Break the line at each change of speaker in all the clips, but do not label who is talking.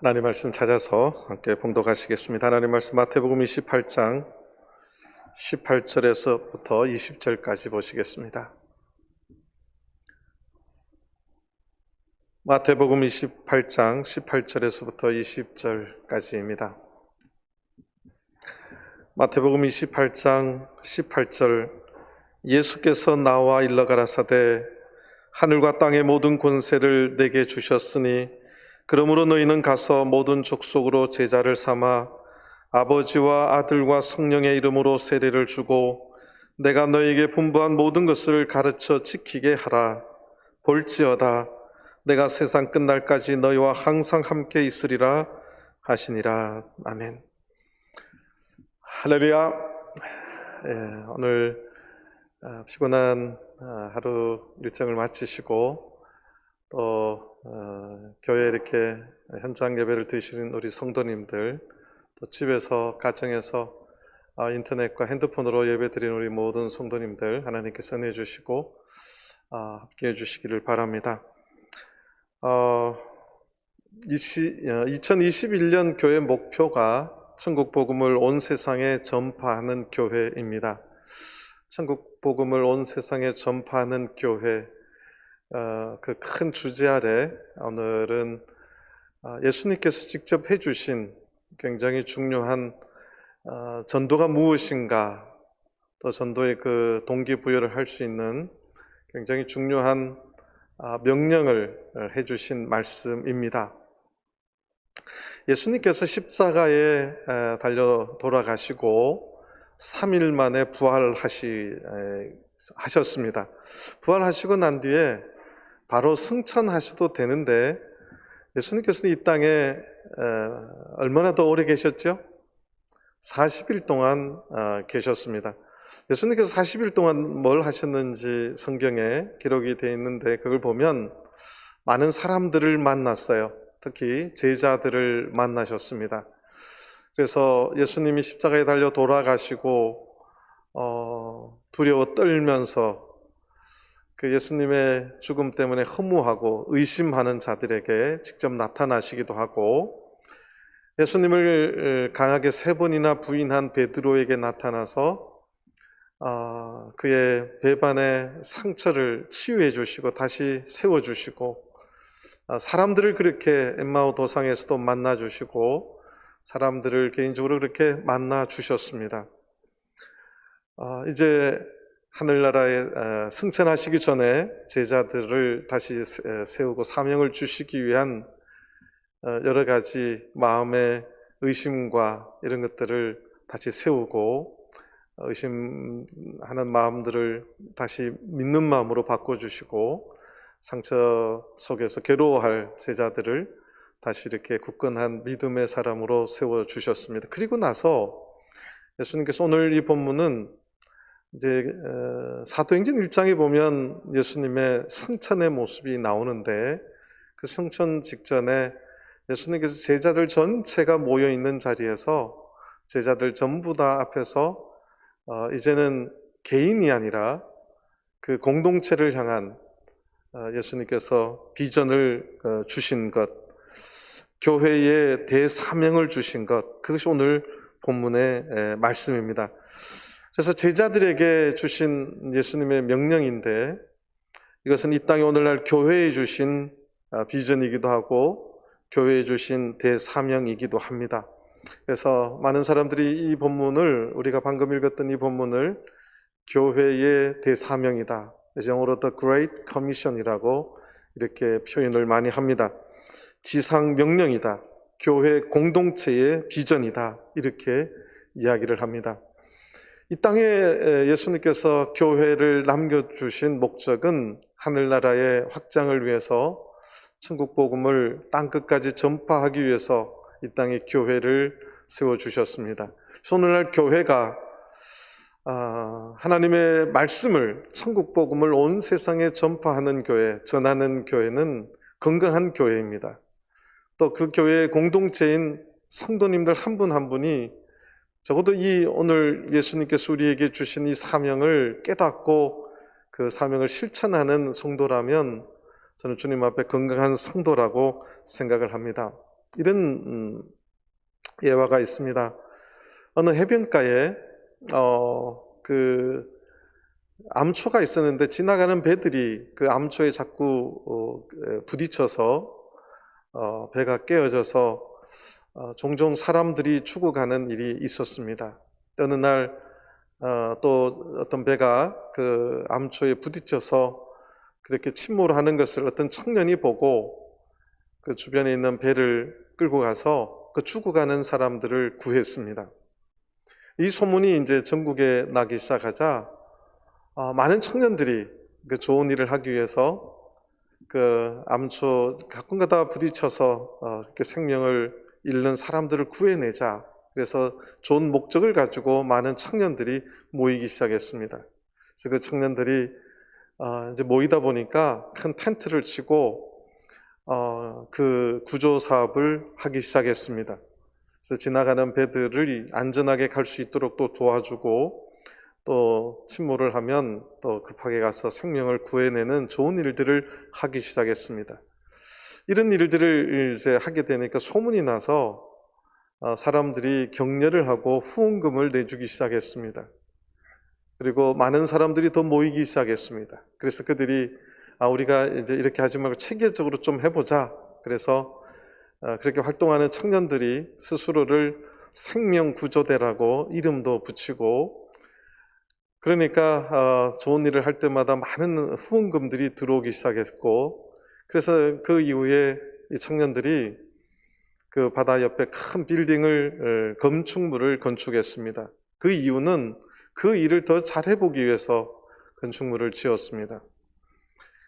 하나님 말씀 찾아서 함께 봉독하시겠습니다. 하나님 말씀 마태복음 28장 18절에서부터 20절까지 보시겠습니다. 마태복음 28장 18절에서부터 20절까지입니다. 마태복음 28장 18절 예수께서 나와 일러 가라사대 하늘과 땅의 모든 권세를 내게 주셨으니 그러므로 너희는 가서 모든 족속으로 제자를 삼아 아버지와 아들과 성령의 이름으로 세례를 주고 내가 너희에게 분부한 모든 것을 가르쳐 지키게 하라. 볼지어다 내가 세상 끝날까지 너희와 항상 함께 있으리라 하시니라. 아멘. 할렐루야. 오늘 피곤한 하루 일정을 마치시고 또 교회에 이렇게 현장 예배를 드시는 우리 성도님들, 또 집에서 가정에서 인터넷과 핸드폰으로 예배 드리는 우리 모든 성도님들 하나님께서 은혜 주시고 함께해 주시기를 바랍니다. 2021년 교회 목표가 천국 복음을 온 세상에 전파하는 교회입니다. 천국 복음을 온 세상에 전파하는 교회, 그 큰 주제 아래 오늘은 예수님께서 직접 해주신 굉장히 중요한 전도가 무엇인가, 또 전도의 그 동기부여를 할 수 있는 굉장히 중요한 명령을 해주신 말씀입니다. 예수님께서 십자가에 달려 돌아가시고 3일 만에 부활하셨습니다. 부활하시고 난 뒤에 바로 승천하셔도 되는데 예수님께서는 이 땅에 얼마나 더 오래 계셨죠? 40일 동안 계셨습니다. 예수님께서 40일 동안 뭘 하셨는지 성경에 기록이 되어 있는데 그걸 보면 많은 사람들을 만났어요. 특히 제자들을 만나셨습니다. 그래서 예수님이 십자가에 달려 돌아가시고 두려워 떨면서 그 예수님의 죽음 때문에 허무하고 의심하는 자들에게 직접 나타나시기도 하고, 예수님을 강하게 3번이나 부인한 베드로에게 나타나서 그의 배반의 상처를 치유해 주시고 다시 세워 주시고, 사람들을 그렇게 엠마오 도상에서도 만나 주시고 사람들을 개인적으로 그렇게 만나 주셨습니다. 이제 하늘나라에 승천하시기 전에 제자들을 다시 세우고 사명을 주시기 위한 여러 가지 마음의 의심과 이런 것들을 다시 세우고 의심하는 마음들을 다시 믿는 마음으로 바꿔주시고 상처 속에서 괴로워할 제자들을 다시 이렇게 굳건한 믿음의 사람으로 세워주셨습니다. 그리고 나서 예수님께서 오늘 이 본문은 이제 사도행전 1장에 보면 예수님의 승천의 모습이 나오는데, 그 승천 직전에 예수님께서 제자들 전체가 모여 있는 자리에서 제자들 전부 다 앞에서 이제는 개인이 아니라 그 공동체를 향한 예수님께서 비전을 주신 것, 교회의 대사명을 주신 것, 그것이 오늘 본문의 말씀입니다. 그래서 제자들에게 주신 예수님의 명령인데, 이것은 이 땅에 오늘날 교회에 주신 비전이기도 하고 교회에 주신 대사명이기도 합니다. 그래서 많은 사람들이 이 본문을, 우리가 방금 읽었던 이 본문을 교회의 대사명이다, 영어로 The Great Commission이라고 이렇게 표현을 많이 합니다. 지상 명령이다, 교회 공동체의 비전이다, 이렇게 이야기를 합니다. 이 땅에 예수님께서 교회를 남겨주신 목적은 하늘나라의 확장을 위해서, 천국 복음을 땅끝까지 전파하기 위해서 이 땅에 교회를 세워주셨습니다. 오늘날 교회가 하나님의 말씀을, 천국 복음을 온 세상에 전파하는 교회, 전하는 교회는 건강한 교회입니다. 또 그 교회의 공동체인 성도님들 한 분 한 분이 적어도 이 오늘 예수님께서 우리에게 주신 이 사명을 깨닫고 그 사명을 실천하는 성도라면 저는 주님 앞에 건강한 성도라고 생각을 합니다. 이런 예화가 있습니다. 어느 해변가에 그 암초가 있었는데 지나가는 배들이 그 암초에 자꾸 부딪혀서 배가 깨어져서 종종 사람들이 죽어가는 일이 있었습니다. 어느 날 또 어떤 배가 그 암초에 부딪혀서 그렇게 침몰하는 것을 어떤 청년이 보고 그 주변에 있는 배를 끌고 가서 그 죽어가는 사람들을 구했습니다. 이 소문이 이제 전국에 나기 시작하자 많은 청년들이 그 좋은 일을 하기 위해서 그 암초 가끔가다 부딪혀서 이렇게 생명을 잃는 사람들을 구해내자. 그래서 좋은 목적을 가지고 많은 청년들이 모이기 시작했습니다. 그래서 그 청년들이 이제 모이다 보니까 큰 텐트를 치고 그 구조 사업을 하기 시작했습니다. 그래서 지나가는 배들을 안전하게 갈 수 있도록 또 도와주고 또 침몰을 하면 또 급하게 가서 생명을 구해내는 좋은 일들을 하기 시작했습니다. 이런 일들을 이제 하게 되니까 소문이 나서 사람들이 격려를 하고 후원금을 내주기 시작했습니다. 그리고 많은 사람들이 더 모이기 시작했습니다. 그래서 그들이 우리가 이제 이렇게 하지 말고 체계적으로 좀 해보자. 그래서 그렇게 활동하는 청년들이 스스로를 생명구조대라고 이름도 붙이고, 그러니까 좋은 일을 할 때마다 많은 후원금들이 들어오기 시작했고, 그래서 그 이후에 이 청년들이 그 바다 옆에 큰 빌딩을 건축물을 건축했습니다. 그 이유는 그 일을 더 잘해보기 위해서 건축물을 지었습니다.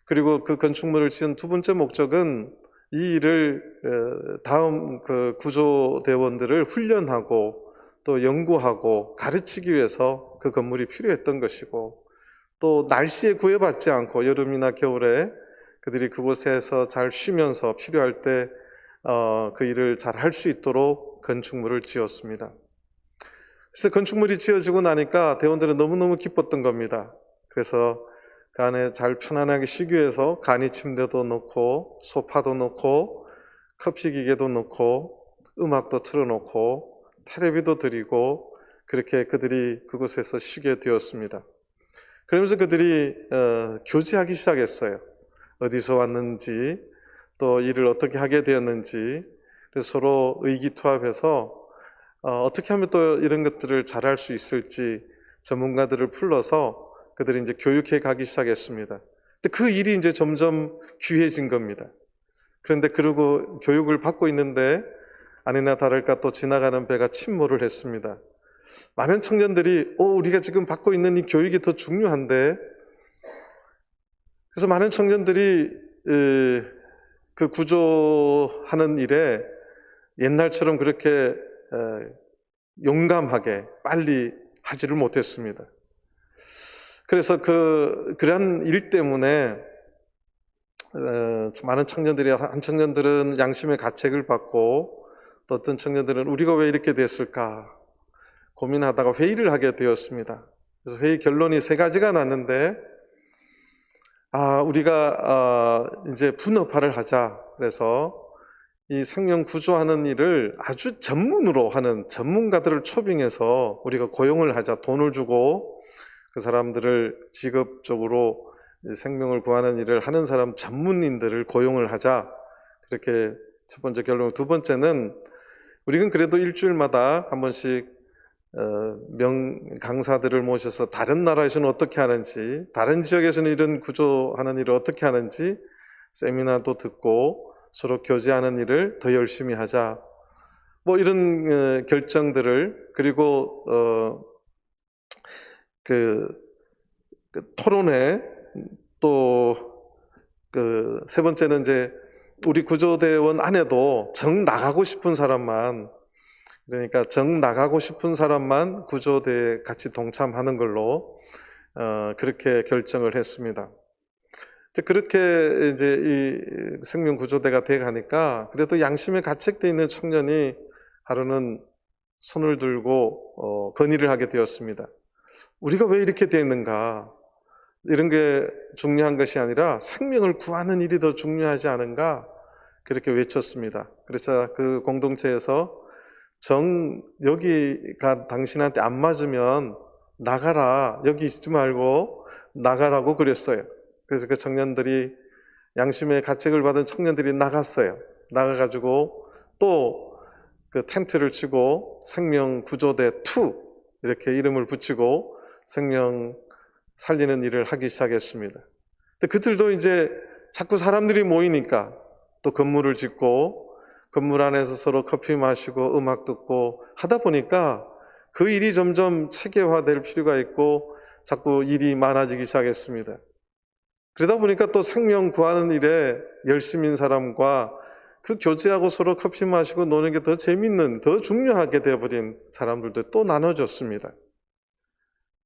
그리고 그 건축물을 지은 두 번째 목적은 이 일을 다음 그 구조대원들을 훈련하고 또 연구하고 가르치기 위해서 그 건물이 필요했던 것이고, 또 날씨에 구애받지 않고 여름이나 겨울에 그들이 그곳에서 잘 쉬면서 필요할 때 그 일을 잘 할 수 있도록 건축물을 지었습니다. 그래서 건축물이 지어지고 나니까 대원들은 너무너무 기뻤던 겁니다. 그래서 그 안에 잘 편안하게 쉬기 위해서 간이 침대도 놓고 소파도 놓고 커피 기계도 놓고 음악도 틀어놓고 텔레비도 드리고 그렇게 그들이 그곳에서 쉬게 되었습니다. 그러면서 그들이 교제하기 시작했어요. 어디서 왔는지, 또 일을 어떻게 하게 되었는지, 그래서 서로 의기투합해서 어떻게 하면 또 이런 것들을 잘할 수 있을지 전문가들을 불러서 그들이 이제 교육해 가기 시작했습니다. 근데 그 일이 이제 점점 귀해진 겁니다. 그런데 그러고 교육을 받고 있는데 아니나 다를까 또 지나가는 배가 침몰을 했습니다. 많은 청년들이 우리가 지금 받고 있는 이 교육이 더 중요한데, 그래서 많은 청년들이 그 구조하는 일에 옛날처럼 그렇게 용감하게 빨리 하지를 못했습니다. 그래서 그러한 일 때문에 많은 청년들이, 한 청년들은 양심의 가책을 받고 또 어떤 청년들은 우리가 왜 이렇게 됐을까 고민하다가 회의를 하게 되었습니다. 그래서 회의 결론이 세 가지가 났는데, 우리가 이제 분업화를 하자. 그래서 이 생명 구조하는 일을 아주 전문으로 하는 전문가들을 초빙해서 우리가 고용을 하자. 돈을 주고 그 사람들을 직업적으로 생명을 구하는 일을 하는 사람 전문인들을 고용을 하자. 그렇게 첫 번째 결론. 두 번째는 우리는 그래도 일주일마다 한 번씩 강사들을 모셔서 다른 나라에서는 어떻게 하는지, 다른 지역에서는 이런 구조하는 일을 어떻게 하는지 세미나도 듣고 서로 교제하는 일을 더 열심히 하자. 뭐 이런 결정들을, 그리고 그 토론회, 또 그 세 번째는 이제 우리 구조대원 안에도 정 나가고 싶은 사람만, 그러니까 정 나가고 싶은 사람만 구조대에 같이 동참하는 걸로 그렇게 결정을 했습니다. 그렇게 이제 이 생명구조대가 돼 가니까 그래도 양심에 가책돼 있는 청년이 하루는 손을 들고 건의를 하게 되었습니다. 우리가 왜 이렇게 됐는가? 이런 게 중요한 것이 아니라 생명을 구하는 일이 더 중요하지 않은가? 그렇게 외쳤습니다. 그래서 그 공동체에서 여기가 당신한테 안 맞으면 나가라, 여기 있지 말고 나가라고 그랬어요. 그래서 그 청년들이, 양심의 가책을 받은 청년들이 나갔어요. 나가가지고 또 그 텐트를 치고 생명구조대 2 이렇게 이름을 붙이고 생명 살리는 일을 하기 시작했습니다. 근데 그들도 이제 자꾸 사람들이 모이니까 또 건물을 짓고 건물 안에서 서로 커피 마시고 음악 듣고 하다 보니까 그 일이 점점 체계화될 필요가 있고 자꾸 일이 많아지기 시작했습니다. 그러다 보니까 또 생명 구하는 일에 열심인 사람과 그 교제하고 서로 커피 마시고 노는 게 더 재밌는, 더 중요하게 되어버린 사람들도 또 나눠졌습니다.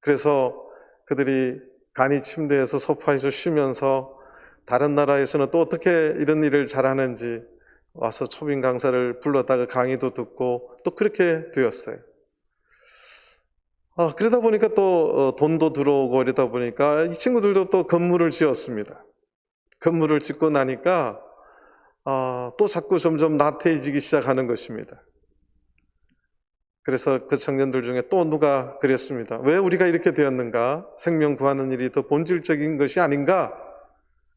그래서 그들이 간이 침대에서 소파에서 쉬면서 다른 나라에서는 또 어떻게 이런 일을 잘하는지 와서 초빙 강사를 불러다가 강의도 듣고 또 그렇게 되었어요. 그러다 보니까 또 돈도 들어오고 이러다 보니까 이 친구들도 또 건물을 지었습니다. 건물을 짓고 나니까 또 자꾸 점점 나태해지기 시작하는 것입니다. 그래서 그 청년들 중에 또 누가 그랬습니다. 왜 우리가 이렇게 되었는가? 생명 구하는 일이 더 본질적인 것이 아닌가?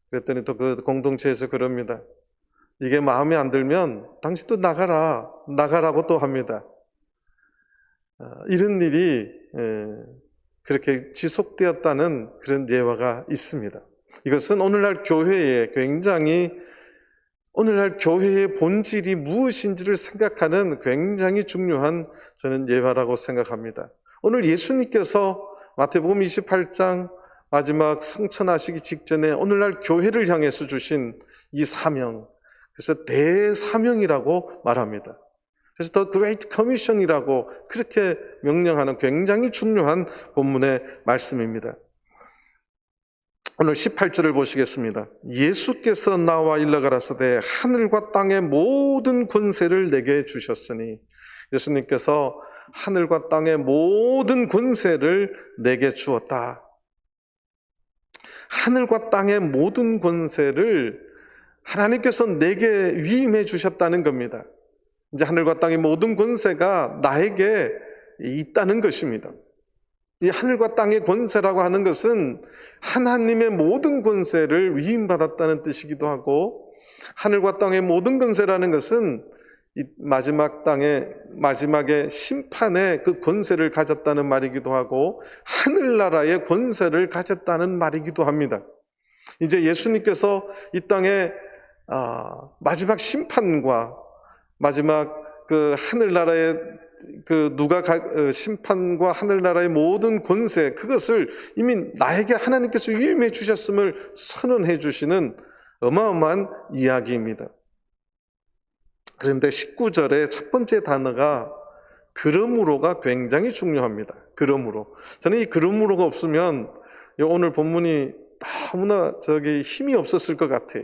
그랬더니 또 그 공동체에서 그럽니다. 이게 마음에 안 들면 당신도 나가라고 또 합니다. 이런 일이 그렇게 지속되었다는 그런 예화가 있습니다. 이것은 오늘날 교회의 본질이 무엇인지를 생각하는 굉장히 중요한 저는 예화라고 생각합니다. 오늘 예수님께서 마태복음 28장 마지막 승천하시기 직전에 오늘날 교회를 향해서 주신 이 사명, 그래서 대사명이라고 말합니다. 그래서 The Great Commission이라고 그렇게 명령하는 굉장히 중요한 본문의 말씀입니다. 오늘 18절을 보시겠습니다. 예수께서 나와 일러가라사대 하늘과 땅의 모든 권세를 내게 주셨으니, 예수님께서 하늘과 땅의 모든 권세를 내게 주었다. 하늘과 땅의 모든 권세를 하나님께서 내게 위임해 주셨다는 겁니다. 이제 하늘과 땅의 모든 권세가 나에게 있다는 것입니다. 이 하늘과 땅의 권세라고 하는 것은 하나님의 모든 권세를 위임받았다는 뜻이기도 하고, 하늘과 땅의 모든 권세라는 것은 이 마지막에 심판의 그 권세를 가졌다는 말이기도 하고, 하늘나라의 권세를 가졌다는 말이기도 합니다. 이제 예수님께서 이 땅에 마지막 심판과 마지막 그 하늘나라의 심판과 하늘나라의 모든 권세, 그것을 이미 나에게 하나님께서 위임해 주셨음을 선언해 주시는 어마어마한 이야기입니다. 그런데 19절의 첫 번째 단어가 그러므로가 굉장히 중요합니다. 그러므로. 저는 이 그러므로가 없으면 오늘 본문이 너무나 힘이 없었을 것 같아요.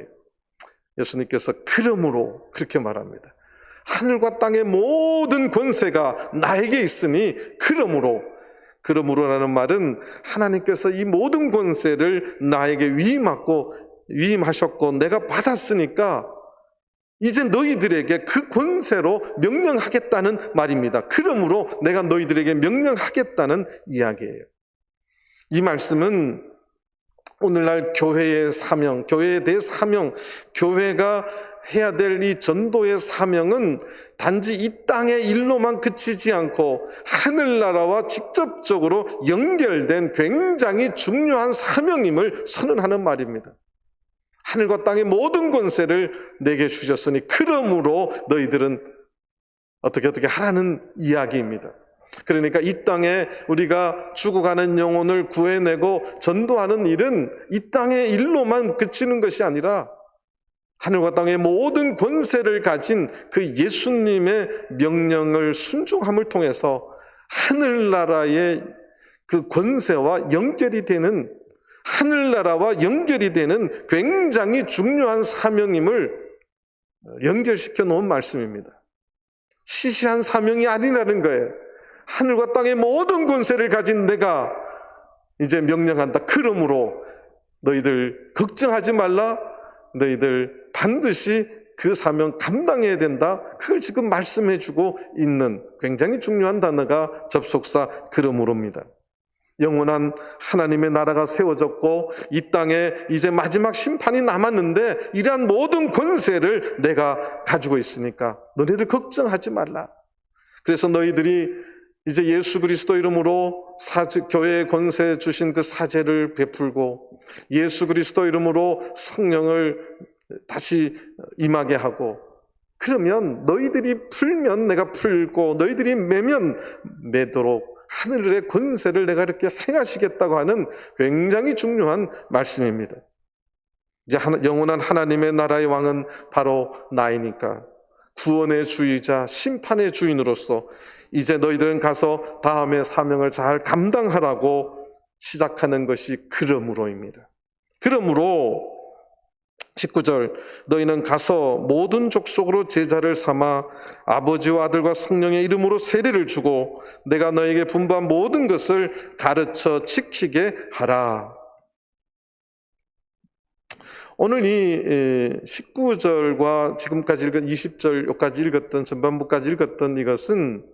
예수님께서 그러므로 그렇게 말합니다. 하늘과 땅의 모든 권세가 나에게 있으니 그러므로라는 말은 하나님께서 이 모든 권세를 나에게 위임하셨고 내가 받았으니까 이제 너희들에게 그 권세로 명령하겠다는 말입니다. 그러므로 내가 너희들에게 명령하겠다는 이야기예요. 이 말씀은 오늘날 교회의 사명, 교회에 대해 사명, 교회가 해야 될 이 전도의 사명은 단지 이 땅의 일로만 그치지 않고 하늘나라와 직접적으로 연결된 굉장히 중요한 사명임을 선언하는 말입니다. 하늘과 땅의 모든 권세를 내게 주셨으니 그러므로 너희들은 어떻게 하라는 이야기입니다. 그러니까 이 땅에 우리가 죽어가는 영혼을 구해내고 전도하는 일은 이 땅의 일로만 그치는 것이 아니라 하늘과 땅의 모든 권세를 가진 그 예수님의 명령을 순종함을 통해서 하늘나라의 그 권세와 연결이 되는, 하늘나라와 연결이 되는 굉장히 중요한 사명임을 연결시켜 놓은 말씀입니다. 시시한 사명이 아니라는 거예요. 하늘과 땅의 모든 권세를 가진 내가 이제 명령한다. 그러므로 너희들 걱정하지 말라. 너희들 반드시 그 사명 감당해야 된다. 그걸 지금 말씀해 주고 있는 굉장히 중요한 단어가 접속사 그러므로입니다. 영원한 하나님의 나라가 세워졌고 이 땅에 이제 마지막 심판이 남았는데 이러한 모든 권세를 내가 가지고 있으니까 너희들 걱정하지 말라. 그래서 너희들이 이제 예수 그리스도 이름으로 교회의 권세 주신 그 사제를 베풀고 예수 그리스도 이름으로 성령을 다시 임하게 하고, 그러면 너희들이 풀면 내가 풀고 너희들이 매면 매도록 하늘의 권세를 내가 이렇게 행하시겠다고 하는 굉장히 중요한 말씀입니다. 이제 영원한 하나님의 나라의 왕은 바로 나이니까 구원의 주이자 심판의 주인으로서 이제 너희들은 가서 다음의 사명을 잘 감당하라고 시작하는 것이 그러므로입니다. 그러므로 19절 너희는 가서 모든 족속으로 제자를 삼아 아버지와 아들과 성령의 이름으로 세례를 주고 내가 너에게 분부한 모든 것을 가르쳐 지키게 하라. 오늘 이 19절과 지금까지 읽은 20절 여기까지 읽었던 전반부까지 읽었던 이것은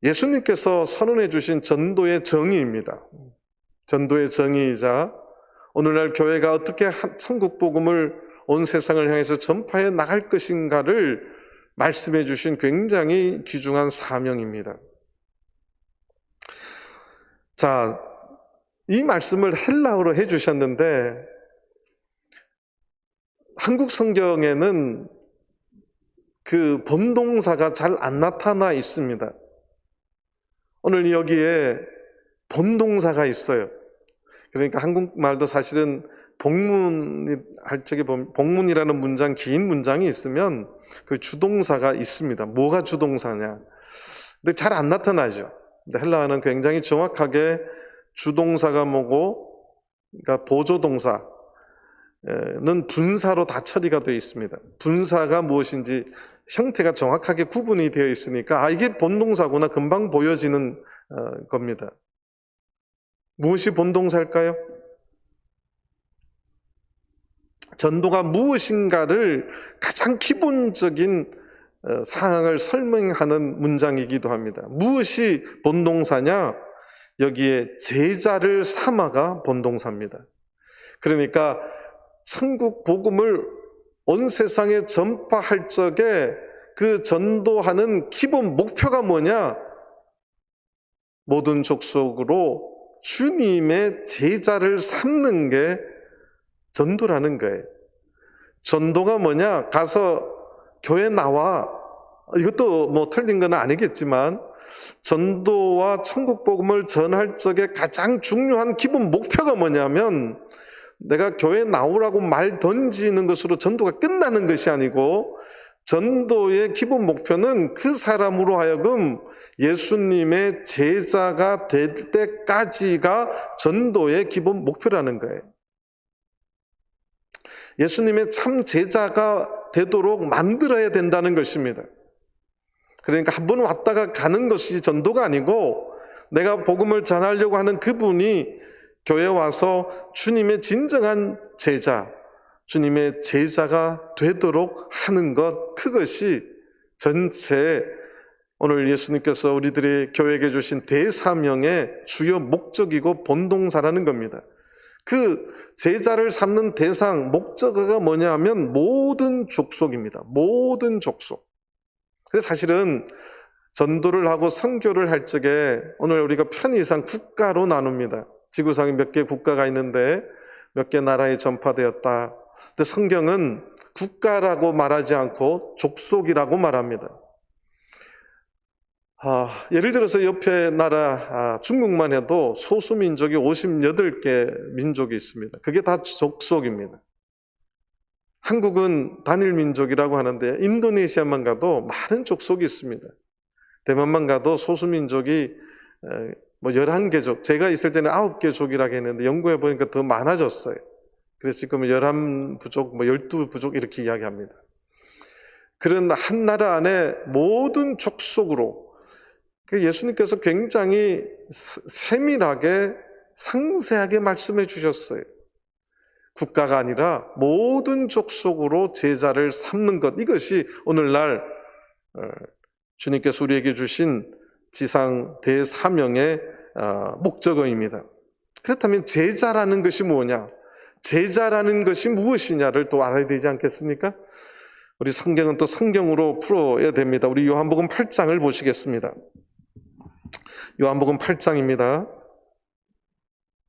예수님께서 선언해 주신 전도의 정의입니다. 전도의 정의이자 오늘날 교회가 어떻게 천국 복음을 온 세상을 향해서 전파해 나갈 것인가를 말씀해 주신 굉장히 귀중한 사명입니다. 자, 이 말씀을 헬라어로 해 주셨는데 한국 성경에는 그 본동사가 잘 안 나타나 있습니다. 오늘 여기에 본동사가 있어요. 그러니까 한국말도 사실은 할 적에 보면 복문이라는 문장, 긴 문장이 있으면 그 주동사가 있습니다. 뭐가 주동사냐? 근데 잘 안 나타나죠. 근데 헬라어는 굉장히 정확하게 주동사가 뭐고, 그러니까 보조동사는 분사로 다 처리가 되어 있습니다. 분사가 무엇인지 형태가 정확하게 구분이 되어 있으니까 이게 본동사구나 금방 보여지는 겁니다. 무엇이 본동사일까요? 전도가 무엇인가를 가장 기본적인 상황을 설명하는 문장이기도 합니다. 무엇이 본동사냐? 여기에 제자를 삼아가 본동사입니다. 그러니까 천국 복음을 온 세상에 전파할 적에 그 전도하는 기본 목표가 뭐냐? 모든 족속으로 주님의 제자를 삼는 게 전도라는 거예요. 전도가 뭐냐? 가서 교회 나와. 이것도 뭐 틀린 건 아니겠지만 전도와 천국 복음을 전할 적에 가장 중요한 기본 목표가 뭐냐면 내가 교회 나오라고 말 던지는 것으로 전도가 끝나는 것이 아니고 전도의 기본 목표는 그 사람으로 하여금 예수님의 제자가 될 때까지가 전도의 기본 목표라는 거예요. 예수님의 참 제자가 되도록 만들어야 된다는 것입니다. 그러니까 한 번 왔다가 가는 것이 전도가 아니고 내가 복음을 전하려고 하는 그분이 교회에 와서 주님의 진정한 제자, 주님의 제자가 되도록 하는 것, 그것이 전체 오늘 예수님께서 우리들의 교회에게 주신 대사명의 주요 목적이고 본동사라는 겁니다. 그 제자를 삼는 대상, 목적어가 뭐냐 하면 모든 족속입니다. 모든 족속. 그래서 사실은 전도를 하고 선교를 할 적에 오늘 우리가 편의상 국가로 나눕니다. 지구상에 몇 개 국가가 있는데 몇 개 나라에 전파되었다. 근데 성경은 국가라고 말하지 않고 족속이라고 말합니다. 예를 들어서 옆에 나라 중국만 해도 소수민족이 58개 민족이 있습니다. 그게 다 족속입니다. 한국은 단일민족이라고 하는데 인도네시아만 가도 많은 족속이 있습니다. 대만만 가도 소수민족이 11개족, 제가 있을 때는 9개족이라고 했는데 연구해 보니까 더 많아졌어요. 그래서 지금 11부족, 12부족 이렇게 이야기합니다. 그런 한 나라 안에 모든 족속으로 예수님께서 굉장히 세밀하게 상세하게 말씀해 주셨어요. 국가가 아니라 모든 족속으로 제자를 삼는 것, 이것이 오늘날 주님께서 우리에게 주신 지상 대사명의 목적어입니다. 그렇다면 제자라는 것이 뭐냐? 제자라는 것이 무엇이냐를 또 알아야 되지 않겠습니까? 우리 성경은 또 성경으로 풀어야 됩니다. 우리 요한복음 8장을 보시겠습니다. 요한복음 8장입니다.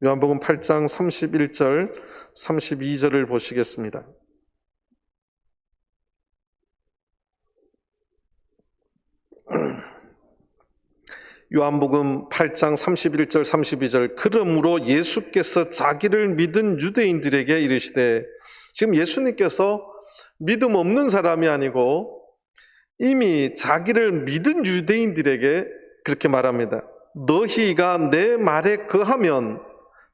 요한복음 8장 31절, 32절을 보시겠습니다. 요한복음 8장 31절, 32절. 그러므로 예수께서 자기를 믿은 유대인들에게 이르시되, 지금 예수님께서 믿음 없는 사람이 아니고 이미 자기를 믿은 유대인들에게 그렇게 말합니다. 너희가 내 말에 거하면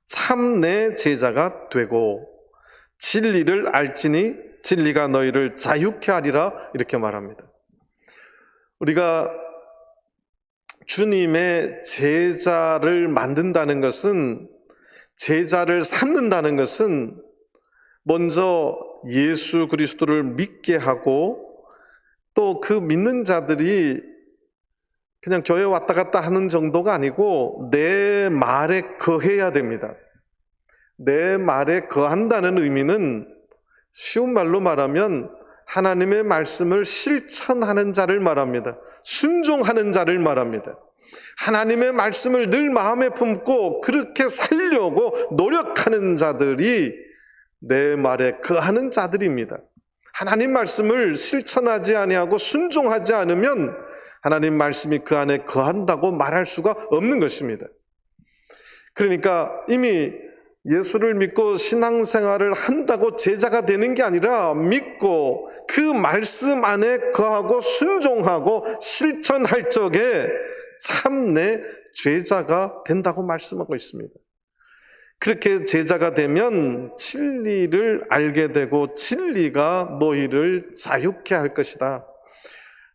참 내 제자가 되고 진리를 알지니 진리가 너희를 자유케 하리라, 이렇게 말합니다. 우리가 주님의 제자를 만든다는 것은, 제자를 삼는다는 것은 먼저 예수 그리스도를 믿게 하고, 또 그 믿는 자들이 그냥 교회 왔다 갔다 하는 정도가 아니고 내 말에 거해야 됩니다. 내 말에 거한다는 의미는 쉬운 말로 말하면 하나님의 말씀을 실천하는 자를 말합니다. 순종하는 자를 말합니다. 하나님의 말씀을 늘 마음에 품고 그렇게 살려고 노력하는 자들이 내 말에 거하는 자들입니다. 하나님 말씀을 실천하지 아니하고 순종하지 않으면 하나님 말씀이 그 안에 거한다고 말할 수가 없는 것입니다. 그러니까 이미 예수를 믿고 신앙생활을 한다고 제자가 되는 게 아니라 믿고 그 말씀 안에 거하고 순종하고 실천할 적에 참 내 제자가 된다고 말씀하고 있습니다. 그렇게 제자가 되면 진리를 알게 되고 진리가 너희를 자유케 할 것이다.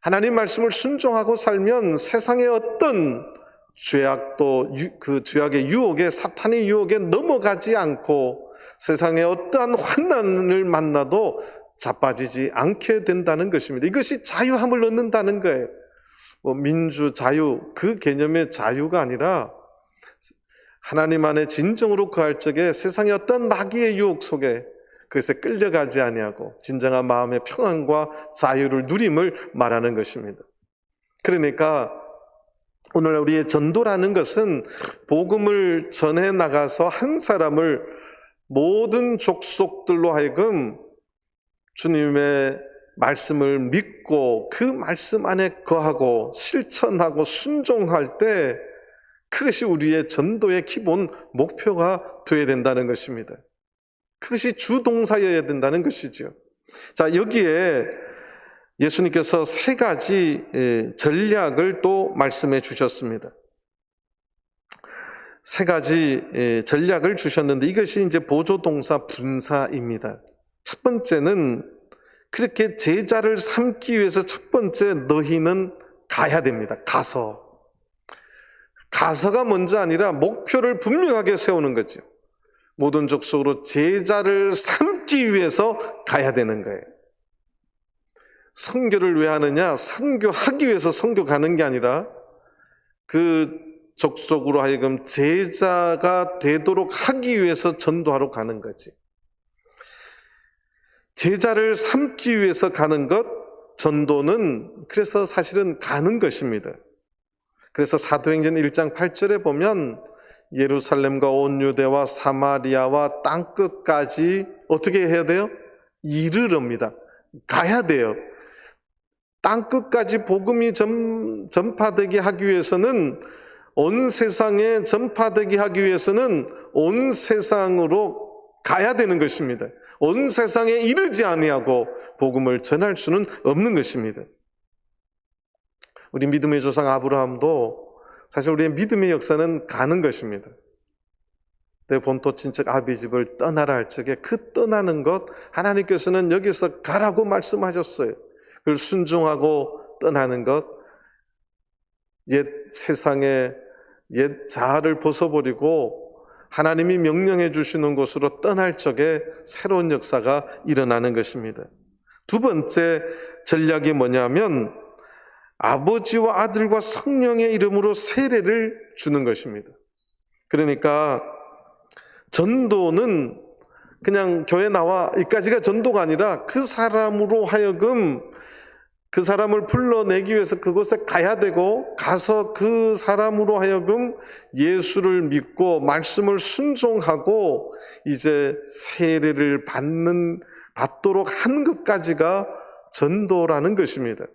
하나님 말씀을 순종하고 살면 세상의 어떤 죄악도 그 죄악의 유혹에, 사탄의 유혹에 넘어가지 않고 세상의 어떠한 환난을 만나도 자빠지지 않게 된다는 것입니다. 이것이 자유함을 얻는다는 거예요. 민주, 자유, 그 개념의 자유가 아니라 하나님 안에 진정으로 거할 적에 세상의 어떤 마귀의 유혹 속에 그것에 끌려가지 아니하고 진정한 마음의 평안과 자유를 누림을 말하는 것입니다. 그러니까 오늘 우리의 전도라는 것은 복음을 전해 나가서 한 사람을 모든 족속들로 하여금 주님의 말씀을 믿고 그 말씀 안에 거하고 실천하고 순종할 때 그것이 우리의 전도의 기본 목표가 되어야 된다는 것입니다. 그것이 주동사여야 된다는 것이죠. 자, 여기에 예수님께서 세 가지 전략을 또 말씀해 주셨습니다. 세 가지 전략을 주셨는데 이것이 이제 보조동사 분사입니다. 첫 번째는 그렇게 제자를 삼기 위해서 첫 번째 너희는 가야 됩니다. 가서가 먼저 아니라 목표를 분명하게 세우는 거죠. 모든 족속으로 제자를 삼기 위해서 가야 되는 거예요. 선교를 왜 하느냐? 선교하기 위해서 선교 가는 게 아니라 그 족속으로 하여금 제자가 되도록 하기 위해서 전도하러 가는 거지. 제자를 삼기 위해서 가는 것, 전도는 그래서 사실은 가는 것입니다. 그래서 사도행전 1장 8절에 보면 예루살렘과 온 유대와 사마리아와 땅끝까지 어떻게 해야 돼요? 이르릅니다. 가야 돼요. 땅끝까지 복음이 전파되게 하기 위해서는, 온 세상에 전파되게 하기 위해서는 온 세상으로 가야 되는 것입니다. 온 세상에 이르지 아니하고 복음을 전할 수는 없는 것입니다. 우리 믿음의 조상 아브라함도 사실 우리의 믿음의 역사는 가는 것입니다. 내 본토 친척 아비 집을 떠나라 할 적에 그 떠나는 것, 하나님께서는 여기서 가라고 말씀하셨어요. 그걸 순종하고 떠나는 것, 옛 세상에 옛 자아를 벗어버리고 하나님이 명령해 주시는 곳으로 떠날 적에 새로운 역사가 일어나는 것입니다. 두 번째 전략이 뭐냐면 아버지와 아들과 성령의 이름으로 세례를 주는 것입니다. 그러니까 전도는 그냥 교회 나와 이까지가 전도가 아니라 그 사람으로 하여금 그 사람을 불러내기 위해서 그곳에 가야 되고, 가서 그 사람으로 하여금 예수를 믿고 말씀을 순종하고 이제 세례를 받도록 하는 것까지가 전도라는 것입니다.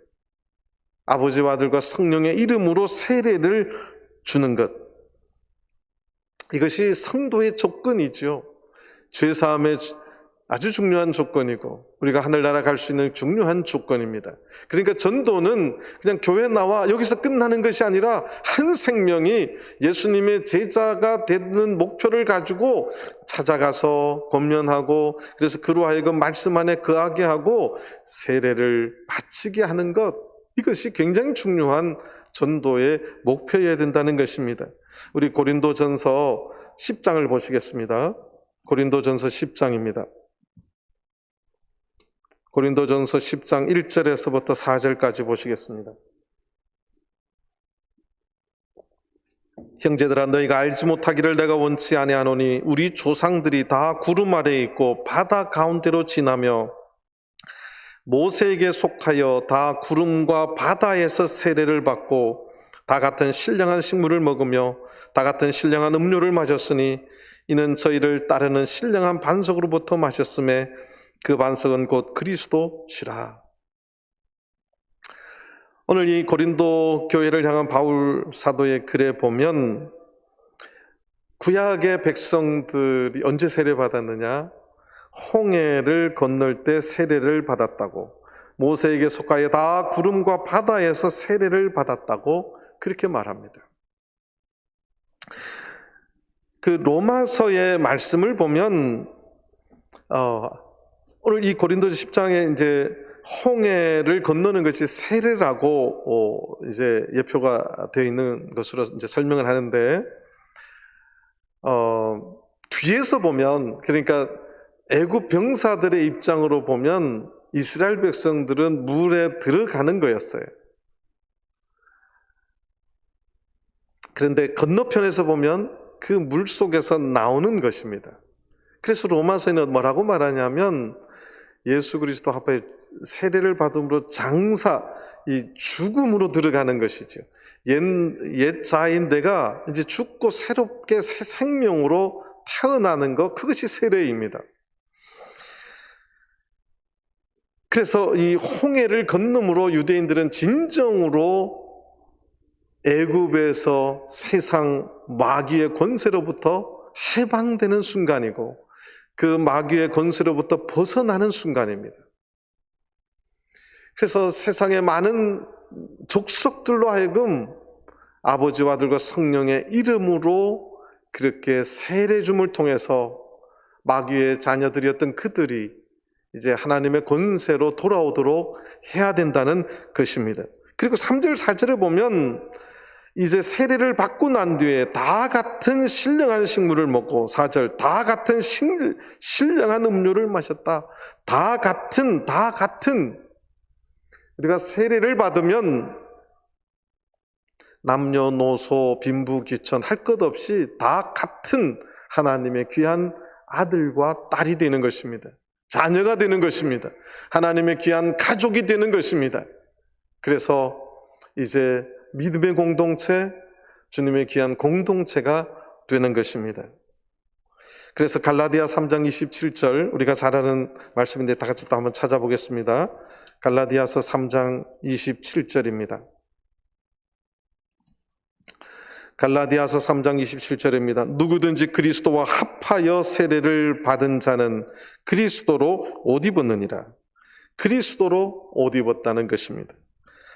아버지와 아들과 성령의 이름으로 세례를 주는 것, 이것이 성도의 조건이죠. 죄사함의 아주 중요한 조건이고 우리가 하늘나라 갈 수 있는 중요한 조건입니다. 그러니까 전도는 그냥 교회 나와 여기서 끝나는 것이 아니라 한 생명이 예수님의 제자가 되는 목표를 가지고 찾아가서 권면하고, 그래서 그로 하여금 말씀 안에 거하게 하고 세례를 바치게 하는 것, 이것이 굉장히 중요한 전도의 목표여야 된다는 것입니다. 우리 고린도전서 10장을 보시겠습니다. 고린도전서 10장입니다. 고린도전서 10장 1절에서부터 4절까지 보시겠습니다. 형제들아, 너희가 알지 못하기를 내가 원치 아니하노니 우리 조상들이 다 구름 아래에 있고 바다 가운데로 지나며 모세에게 속하여 다 구름과 바다에서 세례를 받고 다 같은 신령한 식물을 먹으며 다 같은 신령한 음료를 마셨으니 이는 저희를 따르는 신령한 반석으로부터 마셨음에 그 반석은 곧 그리스도시라. 오늘 이 고린도 교회를 향한 바울 사도의 글에 보면 구약의 백성들이 언제 세례받았느냐? 홍해를 건널 때 세례를 받았다고, 모세에게 속하여 다 구름과 바다에서 세례를 받았다고 그렇게 말합니다. 그 로마서의 말씀을 보면 오늘 이 고린도서 10장에 이제 홍해를 건너는 것이 세례라고 이제 예표가 되어 있는 것으로 이제 설명을 하는데, 뒤에서 보면, 그러니까 애굽 병사들의 입장으로 보면 이스라엘 백성들은 물에 들어가는 거였어요. 그런데 건너편에서 보면 그 물 속에서 나오는 것입니다. 그래서 로마서에는 뭐라고 말하냐면 예수 그리스도 앞에 세례를 받음으로 이 죽음으로 들어가는 것이죠. 옛 자인 내가 이제 죽고 새롭게 새 생명으로 태어나는 것, 그것이 세례입니다. 그래서 이 홍해를 건너므로 유대인들은 진정으로 애굽에서 세상 마귀의 권세로부터 해방되는 순간이고 그 마귀의 권세로부터 벗어나는 순간입니다. 그래서 세상의 많은 족속들로 하여금 아버지와 아들과 성령의 이름으로 그렇게 세례줌을 통해서 마귀의 자녀들이었던 그들이 이제 하나님의 권세로 돌아오도록 해야 된다는 것입니다. 그리고 3절 4절에 보면 이제 세례를 받고 난 뒤에 다 같은 신령한 식물을 먹고, 4절 다 같은 신령한 음료를 마셨다. 다 같은 우리가 세례를 받으면 남녀노소 빈부귀천 할 것 없이 다 같은 하나님의 귀한 아들과 딸이 되는 것입니다. 자녀가 되는 것입니다. 하나님의 귀한 가족이 되는 것입니다. 그래서 이제 믿음의 공동체, 주님의 귀한 공동체가 되는 것입니다. 그래서 갈라디아 3장 27절, 우리가 잘 아는 말씀인데 다 같이 또 한번 찾아보겠습니다. 갈라디아서 3장 27절입니다. 갈라디아서 3장 27절입니다. 누구든지 그리스도와 합하여 세례를 받은 자는 그리스도로 옷 입었느니라. 그리스도로 옷 입었다는 것입니다.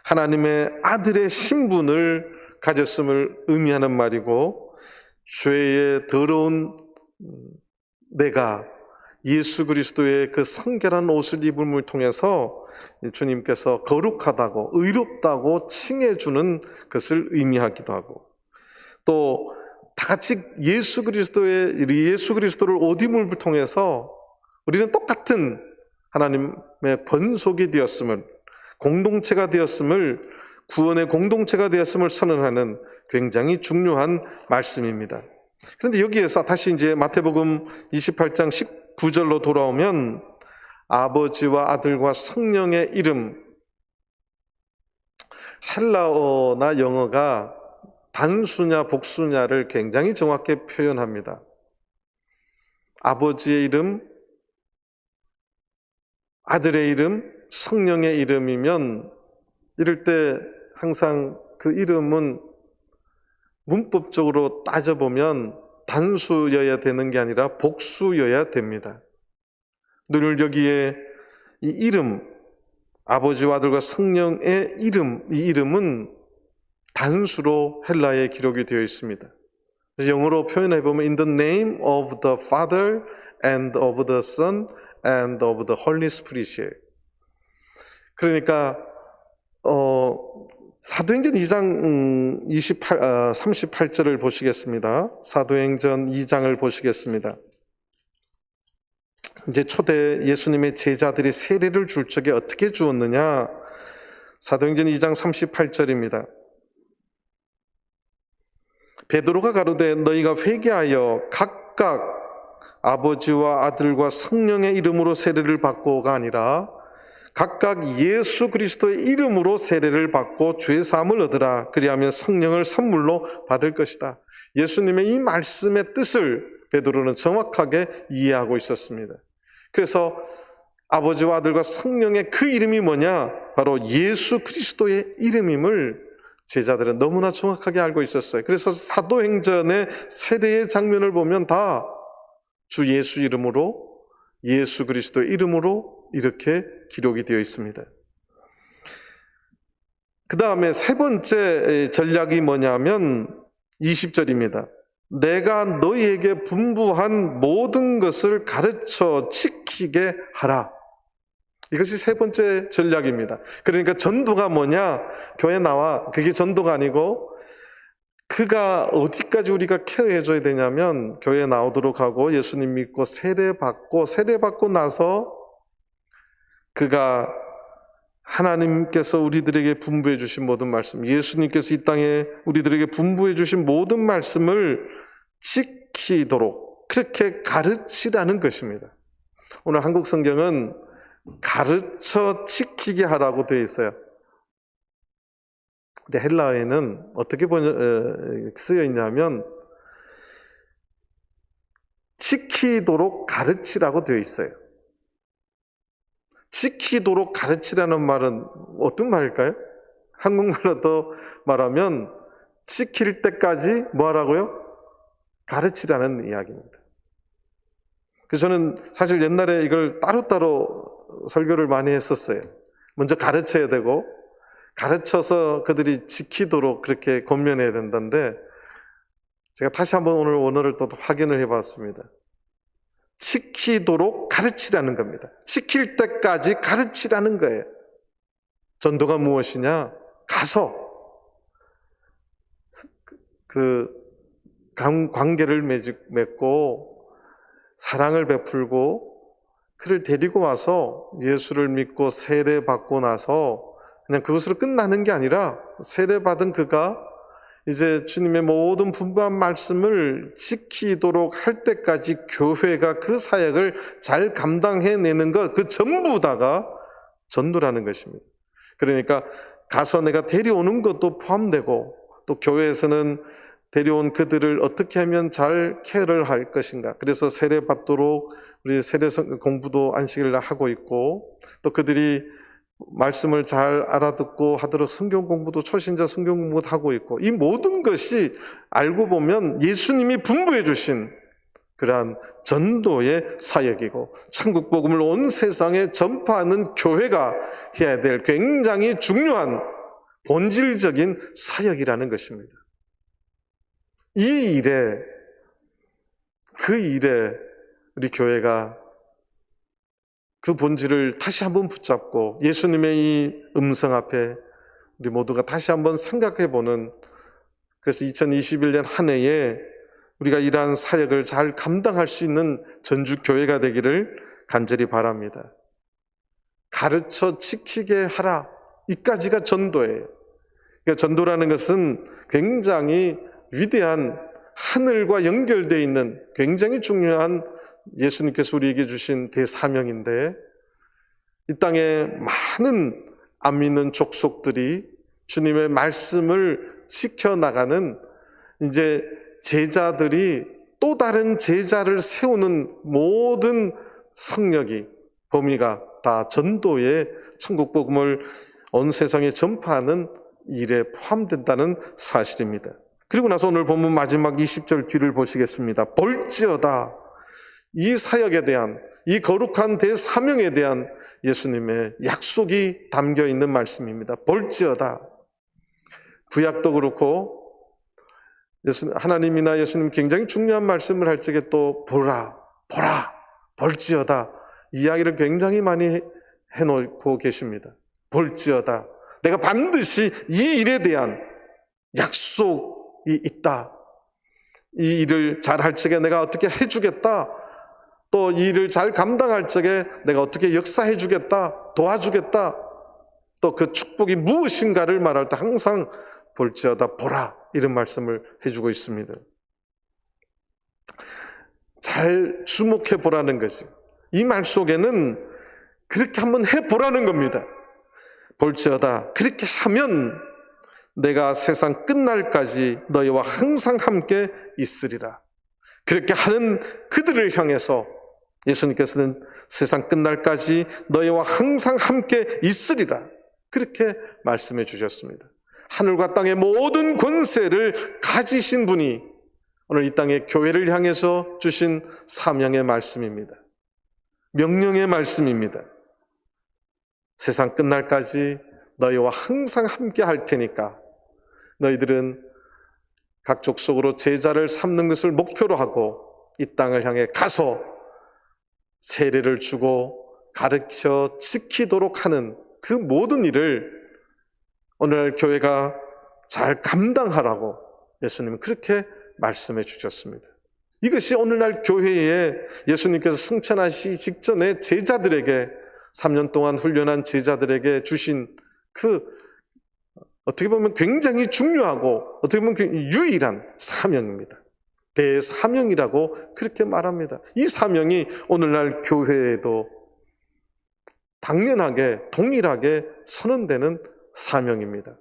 하나님의 아들의 신분을 가졌음을 의미하는 말이고, 죄의 더러운 내가 예수 그리스도의 그 성결한 옷을 입음을 통해서 주님께서 거룩하다고 의롭다고 칭해주는 것을 의미하기도 하고, 또 다 같이 예수 그리스도를 옷 입음을 통해서 우리는 똑같은 하나님의 권속이 되었음을, 공동체가 되었음을, 구원의 공동체가 되었음을 선언하는 굉장히 중요한 말씀입니다. 그런데 여기에서 다시 이제 마태복음 28장 19절로 돌아오면 아버지와 아들과 성령의 이름, 헬라어나 영어가 단수냐 복수냐를 굉장히 정확하게 표현합니다. 아버지의 이름, 아들의 이름, 성령의 이름이면 이럴 때 항상 그 이름은 문법적으로 따져보면 단수여야 되는 게 아니라 복수여야 됩니다. 늘 여기에 이 이름, 아버지와 아들과 성령의 이름, 이 이름은 단수로 헬라에 기록이 되어 있습니다. 그래서 영어로 표현해 보면 In the name of the Father and of the Son and of the Holy Spirit이에요. 그러니까 사도행전 2장 38절을 보시겠습니다. 사도행전 2장을 보시겠습니다. 이제 초대 예수님의 제자들이 세례를 줄 적에 어떻게 주었느냐? 사도행전 2장 38절입니다. 베드로가 가로되 너희가 회개하여 각각 아버지와 아들과 성령의 이름으로 세례를 받고가 아니라 각각 예수 그리스도의 이름으로 세례를 받고 죄 사함을 얻으라. 그리하면 성령을 선물로 받을 것이다. 예수님의 이 말씀의 뜻을 베드로는 정확하게 이해하고 있었습니다. 그래서 아버지와 아들과 성령의 그 이름이 뭐냐? 바로 예수 그리스도의 이름임을 제자들은 너무나 정확하게 알고 있었어요. 그래서 사도행전의 세례의 장면을 보면 다 주 예수 이름으로, 예수 그리스도의 이름으로 이렇게 기록이 되어 있습니다. 그 다음에 세 번째 전략이 뭐냐면 20절입니다. 내가 너희에게 분부한 모든 것을 가르쳐 지키게 하라. 이것이 세 번째 전략입니다. 그러니까 전도가 뭐냐? 교회 나와. 그게 전도가 아니고 그가 어디까지 우리가 케어해줘야 되냐면 교회 나오도록 하고 예수님 믿고 세례받고 나서 그가 하나님께서 우리들에게 분부해 주신 모든 말씀, 예수님께서 이 땅에 우리들에게 분부해 주신 모든 말씀을 지키도록 그렇게 가르치라는 것입니다. 오늘 한국 성경은 가르쳐 지키게 하라고 되어 있어요. 근데 헬라어에는 어떻게 쓰여 있냐면 지키도록 가르치라고 되어 있어요. 지키도록 가르치라는 말은 어떤 말일까요? 한국말로 말하면 지킬 때까지 뭐 하라고요? 가르치라는 이야기입니다. 그래서 저는 사실 옛날에 이걸 따로따로 설교를 많이 했었어요. 먼저 가르쳐야 되고 가르쳐서 그들이 지키도록 그렇게 권면해야 된다는데 제가 다시 한번 오늘 원어를 또 확인을 해봤습니다. 지키도록 가르치라는 겁니다. 지킬 때까지 가르치라는 거예요. 전도가 무엇이냐? 가서 그 관계를 맺고 사랑을 베풀고 그를 데리고 와서 예수를 믿고 세례받고 나서 그냥 그것으로 끝나는 게 아니라 세례받은 그가 이제 주님의 모든 분부한 말씀을 지키도록 할 때까지 교회가 그 사역을 잘 감당해내는 것, 그 전부 다가 전도라는 것입니다. 그러니까 가서 내가 데려오는 것도 포함되고 또 교회에서는 데려온 그들을 어떻게 하면 잘 케어를 할 것인가. 그래서 세례받도록 우리 세례 공부도 안식일날 하고 있고 또 그들이 말씀을 잘 알아듣고 하도록 성경 공부도 초신자 성경 공부도 하고 있고 이 모든 것이 알고 보면 예수님이 분부해 주신 그러한 전도의 사역이고 천국 복음을 온 세상에 전파하는 교회가 해야 될 굉장히 중요한 본질적인 사역이라는 것입니다. 이 일에 그 일에 우리 교회가 그 본질을 다시 한번 붙잡고 예수님의 이 음성 앞에 우리 모두가 다시 한번 생각해 보는 그래서 2021년 한 해에 우리가 이러한 사역을 잘 감당할 수 있는 전주교회가 되기를 간절히 바랍니다. 가르쳐 지키게 하라. 이까지가 전도예요. 그러니까 전도라는 것은 굉장히 위대한 하늘과 연결되어 있는 굉장히 중요한 예수님께서 우리에게 주신 대사명인데, 이 땅에 많은 안 믿는 족속들이 주님의 말씀을 지켜나가는 이제 제자들이 또 다른 제자를 세우는 모든 성역이, 범위가 다 전도의 천국 복음을 온 세상에 전파하는 일에 포함된다는 사실입니다. 그리고 나서 오늘 본문 마지막 20절 뒤를 보시겠습니다. 볼지어다. 이 사역에 대한, 이 거룩한 대사명에 대한 예수님의 약속이 담겨 있는 말씀입니다. 볼지어다. 구약도 그렇고 하나님이나 예수님 굉장히 중요한 말씀을 할 적에 또 보라, 볼지어다 이야기를 굉장히 많이 해놓고 계십니다. 볼지어다. 내가 반드시 이 일에 대한 약속이 있다. 이 일을 잘 할 적에 내가 어떻게 해주겠다. 또 이 일을 잘 감당할 적에 내가 어떻게 역사해 주겠다, 도와주겠다. 또 그 축복이 무엇인가를 말할 때 항상 볼지어다, 보라, 이런 말씀을 해주고 있습니다. 잘 주목해 보라는 거죠. 이 말 속에는 그렇게 한번 해보라는 겁니다. 볼지어다, 그렇게 하면 내가 세상 끝날까지 너희와 항상 함께 있으리라. 그렇게 하는 그들을 향해서 예수님께서는 세상 끝날까지 너희와 항상 함께 있으리라, 그렇게 말씀해 주셨습니다. 하늘과 땅의 모든 권세를 가지신 분이 오늘 이 땅의 교회를 향해서 주신 사명의 말씀입니다. 명령의 말씀입니다. 세상 끝날까지 너희와 항상 함께 할 테니까 너희들은 각 족속으로 제자를 삼는 것을 목표로 하고 이 땅을 향해 가서 세례를 주고 가르쳐 지키도록 하는 그 모든 일을 오늘날 교회가 잘 감당하라고 예수님은 그렇게 말씀해 주셨습니다. 이것이 오늘날 교회에 예수님께서 승천하시기 직전에 제자들에게 3년 동안 훈련한 제자들에게 주신 그 어떻게 보면 굉장히 중요하고 어떻게 보면 유일한 사명입니다. 대사명이라고 그렇게 말합니다. 이 사명이 오늘날 교회에도 당연하게 동일하게 선언되는 사명입니다.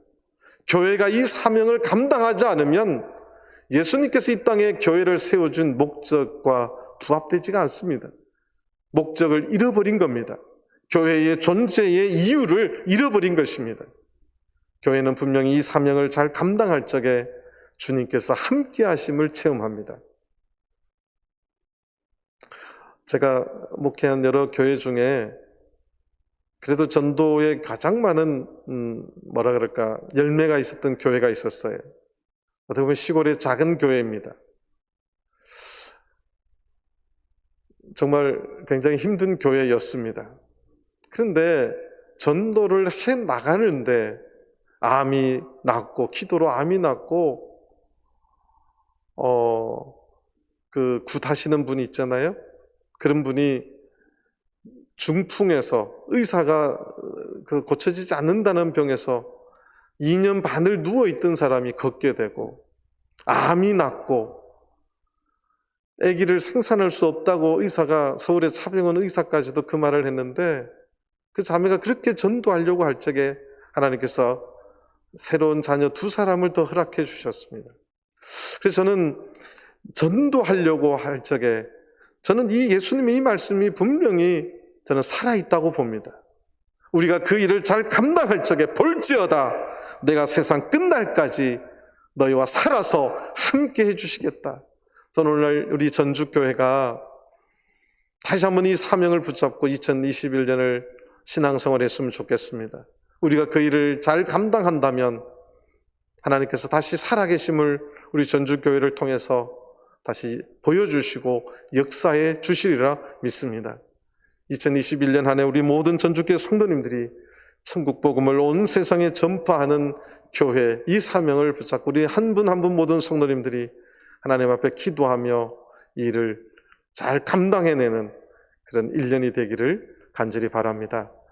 교회가 이 사명을 감당하지 않으면 예수님께서 이 땅에 교회를 세워준 목적과 부합되지가 않습니다. 목적을 잃어버린 겁니다. 교회의 존재의 이유를 잃어버린 것입니다. 교회는 분명히 이 사명을 잘 감당할 적에 주님께서 함께 하심을 체험합니다. 제가 목회한 여러 교회 중에 그래도 전도에 가장 많은 열매가 있었던 교회가 있었어요. 어떻게 보면 시골의 작은 교회입니다. 정말 굉장히 힘든 교회였습니다. 그런데 전도를 해 나가는데 암이 낫고, 기도로 암이 낫고, 굿하시는 분이 있잖아요. 그런 분이 중풍에서 의사가 고쳐지지 않는다는 병에서 2년 반을 누워있던 사람이 걷게 되고, 암이 낫고, 아기를 생산할 수 없다고 의사가, 서울의 차병원 의사까지도 그 말을 했는데, 그 자매가 그렇게 전도하려고 할 적에 하나님께서 새로운 자녀 2사람을 더 허락해 주셨습니다. 그래서 저는 전도하려고 할 적에 저는 이 예수님의 이 말씀이 분명히 저는 살아있다고 봅니다. 우리가 그 일을 잘 감당할 적에 볼지어다 내가 세상 끝날까지 너희와 살아서 함께 해주시겠다. 저는 오늘 우리 전주교회가 다시 한번 이 사명을 붙잡고 2021년을 신앙생활 했으면 좋겠습니다. 우리가 그 일을 잘 감당한다면 하나님께서 다시 살아계심을 우리 전주교회를 통해서 다시 보여주시고 역사해 주시리라 믿습니다. 2021년 한 해 우리 모든 전주교회 성도님들이 천국 복음을 온 세상에 전파하는 교회, 이 사명을 붙잡고 우리 한 분 한 분 모든 성도님들이 하나님 앞에 기도하며 이 일을 잘 감당해내는 그런 1년이 되기를 간절히 바랍니다.